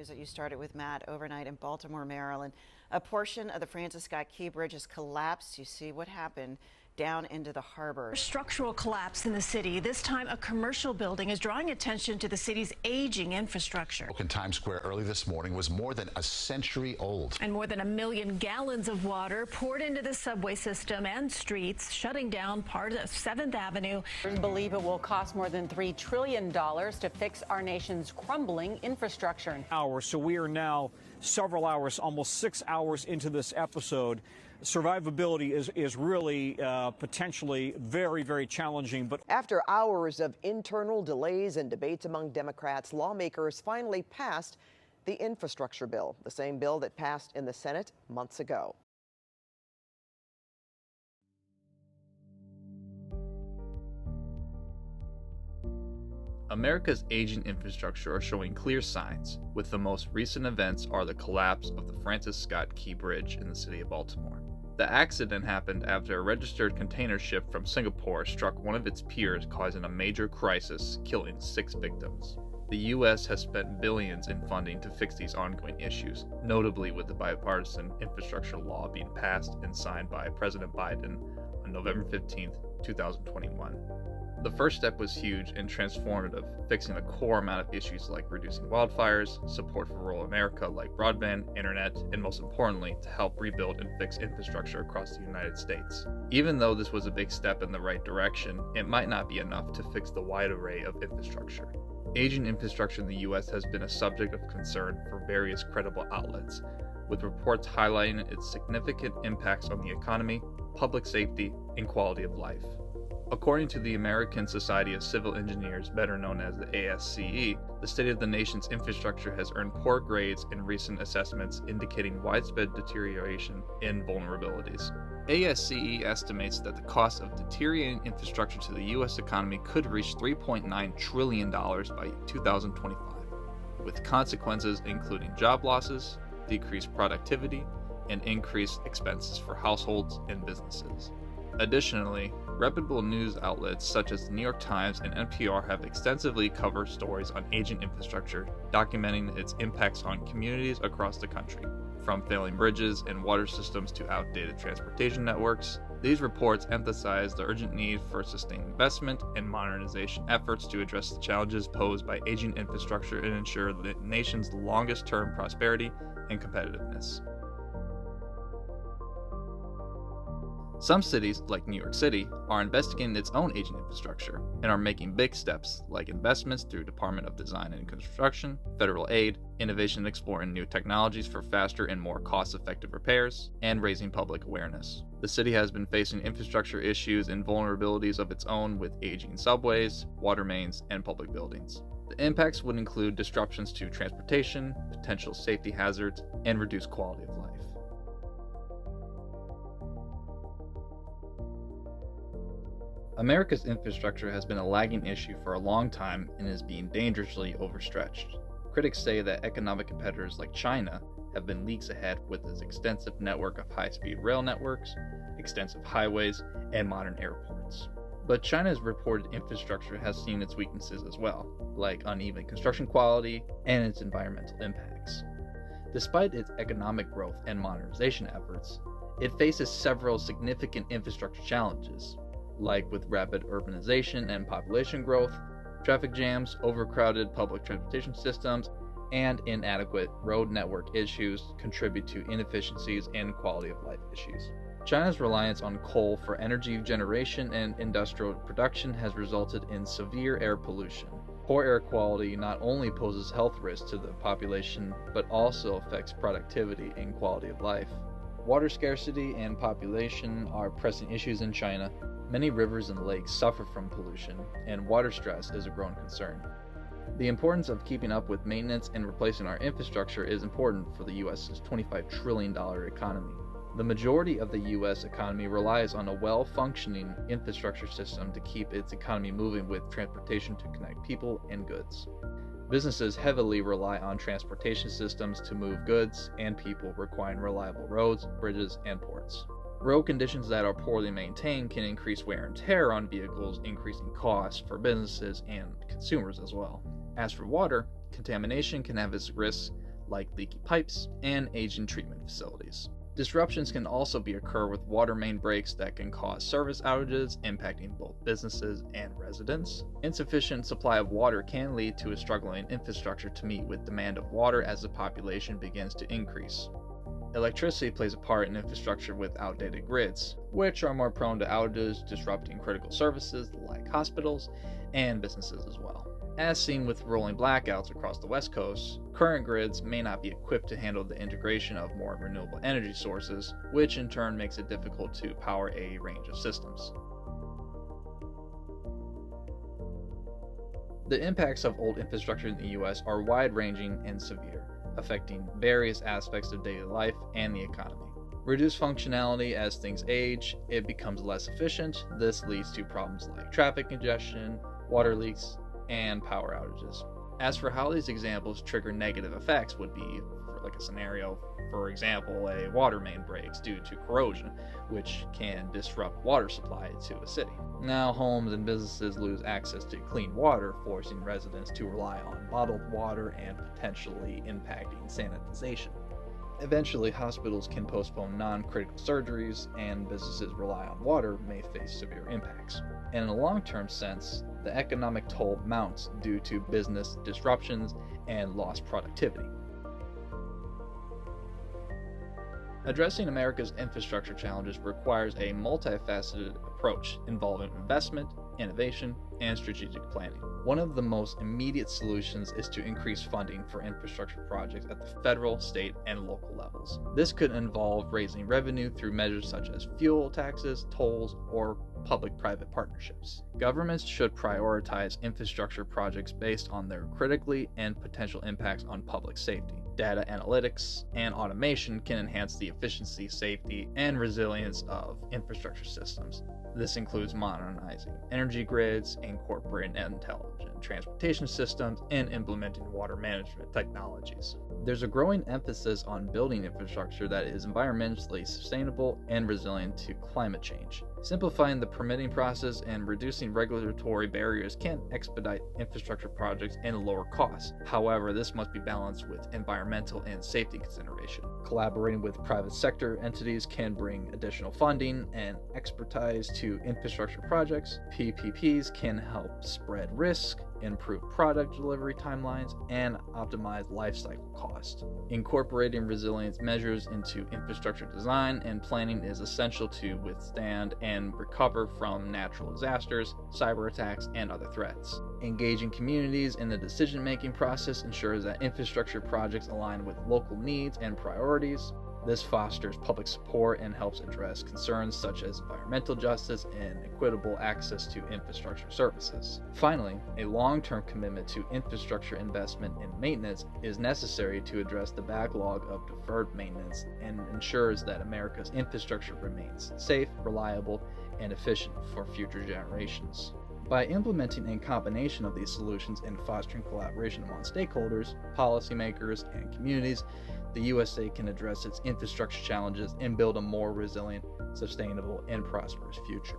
news that you started with, Matt. Overnight in Baltimore, Maryland, a portion of the Francis Scott Key Bridge has collapsed. You see what happened down into the harbor. Structural collapse in the city. This time, a commercial building is drawing attention to the city's aging infrastructure. In Times Square early this morning was more than a century old. And more than 1 million gallons of water poured into the subway system and streets, shutting down part of 7th Avenue. Believe it will cost more than $3 trillion to fix our nation's crumbling infrastructure. So we are now several hours, almost 6 hours into this episode. Survivability is really potentially very, very challenging. But after hours of internal delays and debates among Democrats, lawmakers finally passed the infrastructure bill, the same bill that passed in the Senate months ago. America's aging infrastructure are showing clear signs, with the most recent events are the collapse of the Francis Scott Key Bridge in the city of Baltimore. The accident happened after a registered container ship from Singapore struck one of its piers, causing a major crisis, killing 6 victims. The U.S. has spent billions in funding to fix these ongoing issues, notably with the bipartisan infrastructure law being passed and signed by President Biden on November 15, 2021. The first step was huge and transformative, fixing a core amount of issues like reducing wildfires, support for rural America like broadband, internet, and most importantly, to help rebuild and fix infrastructure across the United States. Even though this was a big step in the right direction, it might not be enough to fix the wide array of infrastructure. Aging infrastructure in the U.S. has been a subject of concern for various credible outlets, with reports highlighting its significant impacts on the economy, public safety, and quality of life. According to the American Society of Civil Engineers, better known as the ASCE, the state of the nation's infrastructure has earned poor grades in recent assessments, indicating widespread deterioration and vulnerabilities. ASCE estimates that the cost of deteriorating infrastructure to the U.S. economy could reach $3.9 trillion by 2025, with consequences including job losses, decreased productivity, and increased expenses for households and businesses. Additionally, reputable news outlets such as the New York Times and NPR have extensively covered stories on aging infrastructure, documenting its impacts on communities across the country. From failing bridges and water systems to outdated transportation networks, these reports emphasize the urgent need for sustained investment and modernization efforts to address the challenges posed by aging infrastructure and ensure the nation's longest-term prosperity and competitiveness. Some cities, like New York City, are investigating its own aging infrastructure and are making big steps, like investments through Department of Design and Construction, federal aid, innovation exploring new technologies for faster and more cost-effective repairs, and raising public awareness. The city has been facing infrastructure issues and vulnerabilities of its own with aging subways, water mains, and public buildings. The impacts would include disruptions to transportation, potential safety hazards, and reduced quality of life. America's infrastructure has been a lagging issue for a long time and is being dangerously overstretched. Critics say that economic competitors like China have been leagues ahead with its extensive network of high-speed rail networks, extensive highways, and modern airports. But China's reported infrastructure has seen its weaknesses as well, like uneven construction quality and its environmental impacts. Despite its economic growth and modernization efforts, it faces several significant infrastructure challenges, like with rapid urbanization and population growth, traffic jams, overcrowded public transportation systems, and inadequate road network issues contribute to inefficiencies and quality of life issues. China's reliance on coal for energy generation and industrial production has resulted in severe air pollution. Poor air quality not only poses health risks to the population, but also affects productivity and quality of life. Water scarcity and population are pressing issues in China. Many rivers and lakes suffer from pollution, and water stress is a growing concern. The importance of keeping up with maintenance and replacing our infrastructure is important for the U.S.'s $25 trillion economy. The majority of the U.S. economy relies on a well-functioning infrastructure system to keep its economy moving with transportation to connect people and goods. Businesses heavily rely on transportation systems to move goods and people, requiring reliable roads, bridges, and ports. Road conditions that are poorly maintained can increase wear and tear on vehicles, increasing costs for businesses and consumers as well. As for water, contamination can have its risks, like leaky pipes and aging treatment facilities. Disruptions can also occur with water main breaks that can cause service outages, impacting both businesses and residents. Insufficient supply of water can lead to a struggling infrastructure to meet with demand of water as the population begins to increase. Electricity plays a part in infrastructure with outdated grids, which are more prone to outages, disrupting critical services like hospitals and businesses as well. As seen with rolling blackouts across the West Coast, current grids may not be equipped to handle the integration of more renewable energy sources, which in turn makes it difficult to power a range of systems. The impacts of old infrastructure in the US are wide-ranging and severe, affecting various aspects of daily life and the economy. Reduced functionality as things age, it becomes less efficient. This leads to problems like traffic congestion, water leaks, and power outages. As for how these examples trigger negative effects would be, for like a scenario, for example, a water main breaks due to corrosion, which can disrupt water supply to a city. Now homes and businesses lose access to clean water, forcing residents to rely on bottled water and potentially impacting sanitization. Eventually, hospitals can postpone non-critical surgeries, and businesses rely on water may face severe impacts. And in a long-term sense, the economic toll mounts due to business disruptions and lost productivity. Addressing America's infrastructure challenges requires a multifaceted approach involving investment, innovation, and strategic planning. One of the most immediate solutions is to increase funding for infrastructure projects at the federal, state, and local levels. This could involve raising revenue through measures such as fuel taxes, tolls, or public-private partnerships. Governments should prioritize infrastructure projects based on their critically and potential impacts on public safety. Data analytics and automation can enhance the efficiency, safety, and resilience of infrastructure systems. This includes modernizing energy grids, incorporating intelligent transportation systems, and implementing water management technologies. There's a growing emphasis on building infrastructure that is environmentally sustainable and resilient to climate change. Simplifying the permitting process and reducing regulatory barriers can expedite infrastructure projects and lower costs. However, this must be balanced with environmental and safety consideration. Collaborating with private sector entities can bring additional funding and expertise to infrastructure projects. PPPs can help spread risk, improve product delivery timelines, and optimize lifecycle cost. Incorporating resilience measures into infrastructure design and planning is essential to withstand and recover from natural disasters, cyber attacks, and other threats. Engaging communities in the decision-making process ensures that infrastructure projects align with local needs and priorities. This fosters public support and helps address concerns such as environmental justice and equitable access to infrastructure services. Finally, a long-term commitment to infrastructure investment and maintenance is necessary to address the backlog of deferred maintenance and ensures that America's infrastructure remains safe, reliable, and efficient for future generations. By implementing a combination of these solutions and fostering collaboration among stakeholders, policymakers, and communities, the USA can address its infrastructure challenges and build a more resilient, sustainable, and prosperous future.